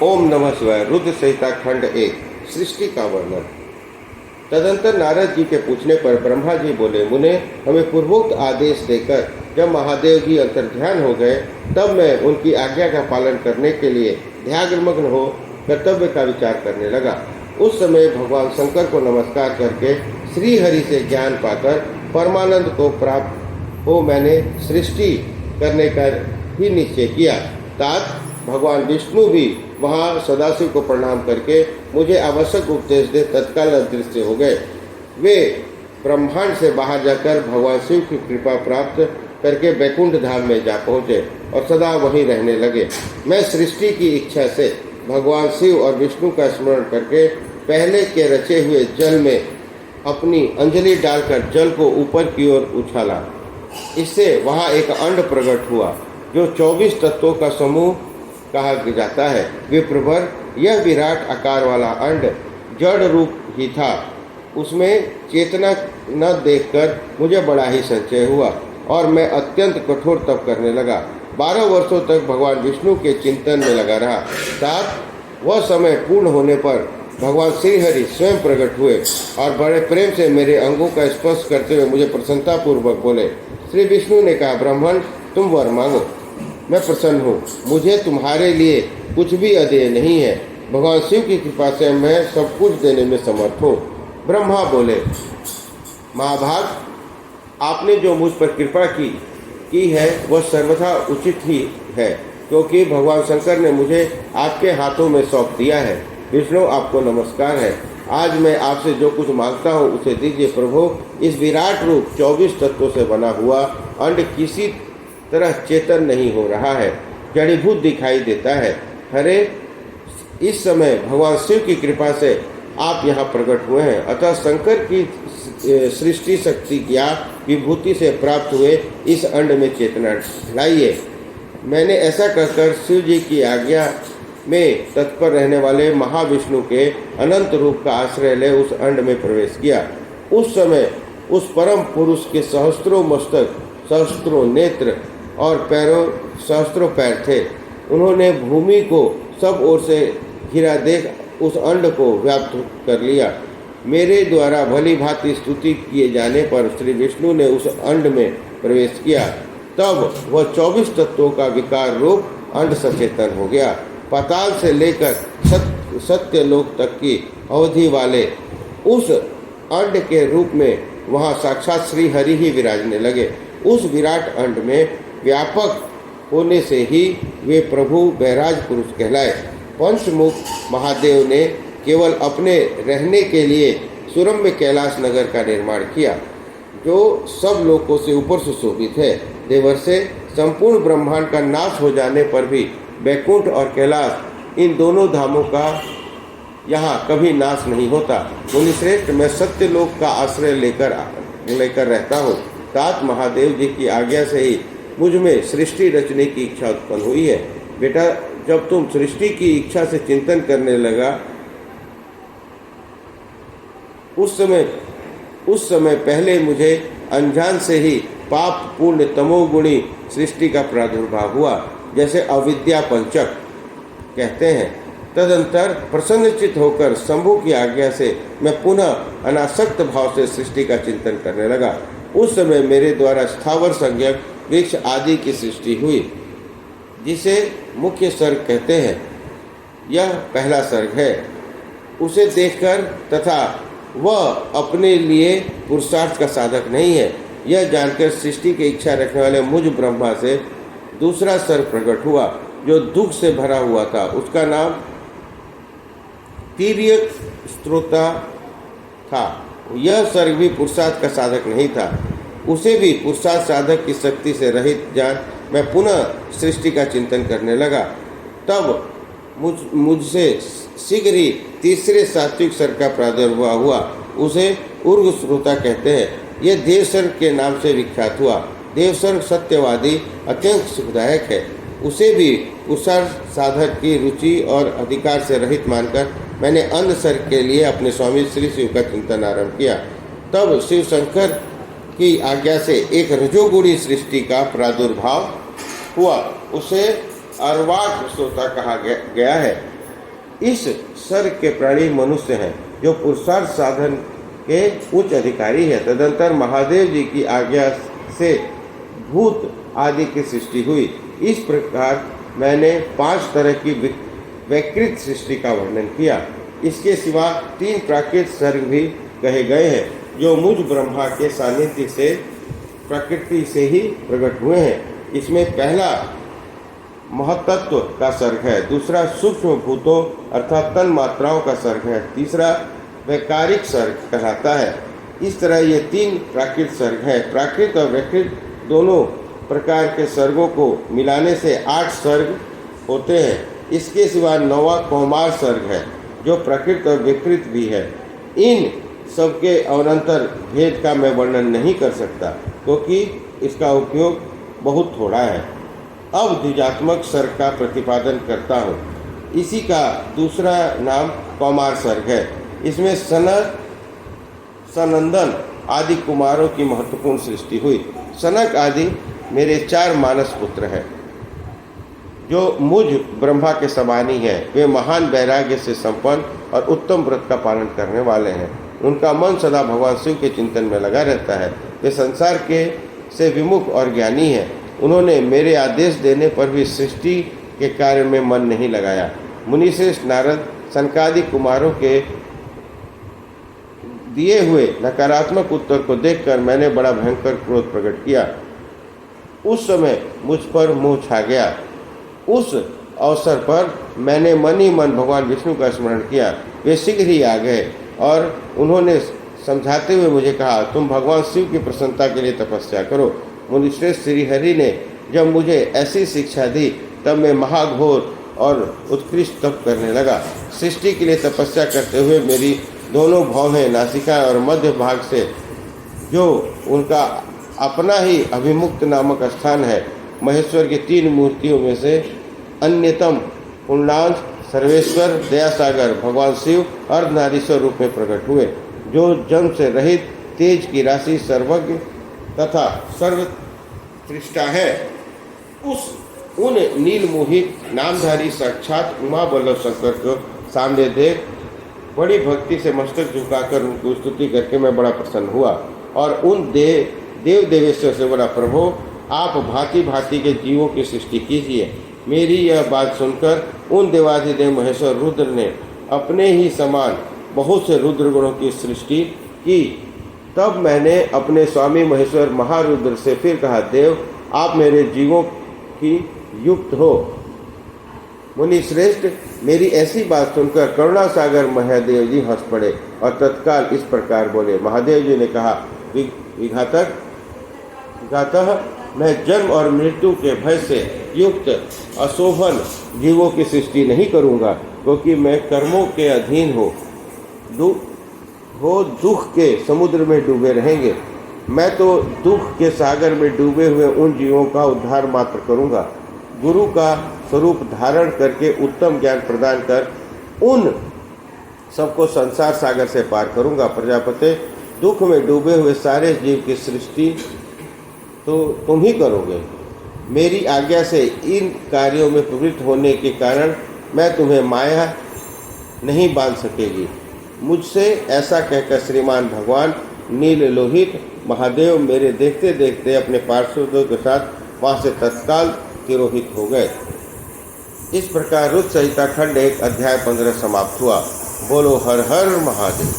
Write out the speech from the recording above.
ओम नमः शिवाय। रुद्र संहिता खंड 1 सृष्टि का वर्णन। तदंतर नारद जी के पूछने पर ब्रह्मा जी बोले, मुने, हमें पूर्वोक्त आदेश देकर जब महादेव जी अंतर्ध्यान हो गए तब मैं उनकी आज्ञा का पालन करने के लिए ध्यानमग्न हो कर्तव्य का विचार करने लगा। उस समय भगवान शंकर को नमस्कार करके श्री हरि से ज्ञान पाकर परमानंद को प्राप्त हो मैंने सृष्टि करने का ही निश्चय किया। तात भगवान विष्णु भी वहाँ सदाशिव को प्रणाम करके मुझे आवश्यक उपदेश दे तत्काल अदृश्य हो गए। वे ब्रह्मांड से बाहर जाकर भगवान शिव की कृपा प्राप्त करके वैकुंठ धाम में जा पहुँचे और सदा वहीं रहने लगे। मैं सृष्टि की इच्छा से भगवान शिव और विष्णु का स्मरण करके पहले के रचे हुए जल में अपनी अंजलि डालकर जल को ऊपर की ओर उछाला। इससे वहाँ एक अंड प्रकट हुआ जो 24 तत्वों का समूह कहा जाता है। विप्रभर, यह विराट आकार वाला अंड जड़ रूप ही था। उसमें चेतना न देखकर मुझे बड़ा ही संचय हुआ और मैं अत्यंत कठोर तप करने लगा। 12 वर्षों तक भगवान विष्णु के चिंतन में लगा रहा। साथ वह समय पूर्ण होने पर भगवान श्रीहरि स्वयं प्रकट हुए और बड़े प्रेम से मेरे अंगों का स्पर्श करते हुए मुझे प्रसन्नतापूर्वक बोले। श्री विष्णु ने कहा, ब्राह्मण, तुम वर मांगो, मैं प्रसन्न हूँ। मुझे तुम्हारे लिए कुछ भी अदेय नहीं है। भगवान शिव की कृपा से मैं सब कुछ देने में समर्थ हूँ। ब्रह्मा बोले, महाभाग, आपने जो मुझ पर कृपा की है वह सर्वथा उचित ही है, क्योंकि भगवान शंकर ने मुझे आपके हाथों में सौंप दिया है। विष्णु, आपको नमस्कार है। आज मैं आपसे जो कुछ मांगता हूँ उसे दीजिए। प्रभु, इस विराट रूप 24 तत्वों से बना हुआ अंड किसी तरह चेतन नहीं हो रहा है, जड़ीभूत दिखाई देता है। हरे, इस समय भगवान शिव की कृपा से आप यहाँ प्रकट हुए हैं, अतः शंकर की सृष्टि शक्ति या विभूति से प्राप्त हुए इस अंड में चेतना लाइए। मैंने ऐसा कहकर शिव जी की आज्ञा में तत्पर रहने वाले महाविष्णु के अनंत रूप का आश्रय ले उस अंड में प्रवेश किया। उस समय उस परम पुरुष के सहस्त्रों मस्तक, सहस्त्रों नेत्र और पैरों सहस्त्रों पैर थे। उन्होंने भूमि को सब ओर से घिरा देख उस अंड को व्याप्त कर लिया। मेरे द्वारा भली भांति स्तुति किए जाने पर श्री विष्णु ने उस अंड में प्रवेश किया। तब वह 24 तत्वों का विकार रूप अंड सचेतन हो गया। पाताल से लेकर सत्य लोक तक की अवधि वाले उस अंड के रूप में वहाँ साक्षात श्री हरि ही विराजने लगे। उस विराट अंड में व्यापक होने से ही वे प्रभु बैराज पुरुष कहलाए। पंचमुख महादेव ने केवल अपने रहने के लिए सुरम्य कैलाश नगर का निर्माण किया, जो सब लोकों से ऊपर सुशोभित है। देवर्षे, संपूर्ण ब्रह्मांड का नाश हो जाने पर भी वैकुंठ और कैलाश, इन दोनों धामों का यहाँ कभी नाश नहीं होता। मुनिश्रेष्ठ, मैं सत्य लोक का आश्रय लेकर रहता हूँ। तात महादेव जी की आज्ञा से ही मुझ में सृष्टि रचने की इच्छा उत्पन्न हुई है। बेटा, जब तुम सृष्टि की इच्छा से चिंतन करने लगा उस समय पहले मुझे अनजान से ही पाप पूर्ण तमोगुणी सृष्टि का प्रादुर्भाव हुआ, जैसे अविद्या पंचक कहते हैं। तदंतर प्रसन्नचित होकर शंभु की आज्ञा से मैं पुनः अनासक्त भाव से सृष्टि का चिंतन करने लगा। उस समय मेरे द्वारा स्थावर संज्ञक वृक्ष आदि की सृष्टि हुई, जिसे मुख्य सर्ग कहते हैं। यह पहला सर्ग है। उसे देखकर तथा वह अपने लिए पुरुषार्थ का साधक नहीं है, यह जानकर सृष्टि की इच्छा रखने वाले मुझ ब्रह्मा से दूसरा सर्ग प्रकट हुआ, जो दुख से भरा हुआ था। उसका नाम तीर्यक स्त्रोता था। यह सर्ग भी पुरुषार्थ का साधक नहीं था। उसे भी पुरुषार्थ साधक की शक्ति से रहित जान मैं पुनः सृष्टि का चिंतन करने लगा। तब मुझसे शीघ्र ही तीसरे सात्विक सर्ग का प्रादुर्भाव हुआ। उसे उर्ग श्रोता कहते हैं। यह देवसर्ग के नाम से विख्यात हुआ। देवसर्ग सत्यवादी अत्यंत सुखदायक है। उसे भी पुरुषार्थ साधक की रुचि और अधिकार से रहित मानकर मैंने अन्य सर्ग के लिए अपने स्वामी श्री शिव का चिंतन आरंभ किया। तब शिव शंकर की आज्ञा से एक रजोगुणी सृष्टि का प्रादुर्भाव हुआ। उसे अर्वाक श्रोता कहा गया है। इस सर्ग के प्राणी मनुष्य हैं जो पुरुषार्थ साधन के उच्च अधिकारी है। तदंतर महादेव जी की आज्ञा से भूत आदि की सृष्टि हुई। इस प्रकार मैंने 5 तरह की वैकृत सृष्टि का वर्णन किया। इसके सिवा 3 प्राकृत सर्ग भी कहे गए हैं जो मुझ ब्रह्मा के सानिध्य से प्रकृति से ही प्रकट हुए हैं। इसमें पहला महतत्व का सर्ग है, दूसरा सूक्ष्म भूतों अर्थात तन मात्राओं का सर्ग है, तीसरा वैकारिक सर्ग कहलाता है। इस तरह ये 3 प्राकृत सर्ग हैं। प्राकृत और वैकृत दोनों प्रकार के सर्गों को मिलाने से 8 सर्ग होते हैं। इसके सिवा 9वां कौमार सर्ग है जो प्रकृत और विकृत भी है। इन सबके अनंतर भेद का मैं वर्णन नहीं कर सकता क्योंकि इसका उपयोग बहुत थोड़ा है। अब द्विजात्मक सर्ग का प्रतिपादन करता हूँ। इसी का दूसरा नाम कौमार सर्ग है। इसमें सनक सनंदन आदि कुमारों की महत्वपूर्ण सृष्टि हुई। सनक आदि मेरे 4 मानस पुत्र हैं जो मुझ ब्रह्मा के समानी हैं। वे महान वैराग्य से संपन्न और उत्तम व्रत का पालन करने वाले हैं। उनका मन सदा भगवान शिव के चिंतन में लगा रहता है। वे संसार के से विमुख और ज्ञानी हैं। उन्होंने मेरे आदेश देने पर भी सृष्टि के कार्य में मन नहीं लगाया। मुनिश्रेष्ठ नारद सनकादि कुमारों के दिए हुए नकारात्मक उत्तर को देखकर मैंने बड़ा भयंकर क्रोध प्रकट किया। उस समय मुझ पर मोह छा गया। उस अवसर पर मैंने मन ही मन भगवान विष्णु का स्मरण किया। वे शीघ्र ही आ गए और उन्होंने समझाते हुए मुझे कहा, तुम भगवान शिव की प्रसन्नता के लिए तपस्या करो। मुनिश्रेष्ठ श्री हरि ने जब मुझे ऐसी शिक्षा दी तब मैं महाघोर और उत्कृष्ट तप करने लगा। सृष्टि के लिए तपस्या करते हुए मेरी दोनों भौहें नासिका और मध्य भाग से जो उनका अपना ही अभिमुक्त नामक स्थान है, महेश्वर की 3 मूर्तियों में से अन्यतम पुण्यांश सर्वेश्वर दयासागर भगवान शिव अर्धनारीश्वर रूप में प्रकट हुए, जो जन्म से रहित तेज की राशि सर्वज्ञ तथा सर्वसृष्टा है। उन नील मोहित नामधारी साक्षात उमा बल्लभ शंकर को सामने देख बड़ी भक्ति से मस्तक झुकाकर उनकी स्तुति करके मैं बड़ा प्रसन्न हुआ और उन देव देवेश्वर से बोला, प्रभु आप भांति भांति के जीवों की सृष्टि कीजिए। मेरी यह बात सुनकर उन देवाधिदेव महेश्वर रुद्र ने अपने ही समान बहुत से रुद्र गुणों की सृष्टि की। तब मैंने अपने स्वामी महेश्वर महारुद्र से फिर कहा, देव आप मेरे जीवों की युक्त हो। मुनि श्रेष्ठ मेरी ऐसी बात सुनकर करुणा सागर महादेव जी हंस पड़े और तत्काल इस प्रकार बोले। महादेव जी ने कहा, विघातक मैं जन्म और मृत्यु के भय से युक्त अशोभन जीवों की सृष्टि नहीं करूँगा क्योंकि मैं कर्मों के अधीन हो दुख के समुद्र में डूबे रहेंगे। मैं तो दुख के सागर में डूबे हुए उन जीवों का उद्धार मात्र करूँगा। गुरु का स्वरूप धारण करके उत्तम ज्ञान प्रदान कर उन सबको संसार सागर से पार करूँगा। प्रजापति दुख में डूबे हुए सारे जीव की सृष्टि तो तुम ही करोगे। मेरी आज्ञा से इन कार्यों में प्रवृत्त होने के कारण मैं तुम्हें माया नहीं बांध सकेगी। मुझसे ऐसा कहकर श्रीमान भगवान नील लोहित महादेव मेरे देखते देखते अपने पार्षदों के साथ वहाँ से तत्काल तिरोहित हो गए। इस प्रकार रुद्र संहिता खंड 1 अध्याय 15 समाप्त हुआ। बोलो हर हर महादेव।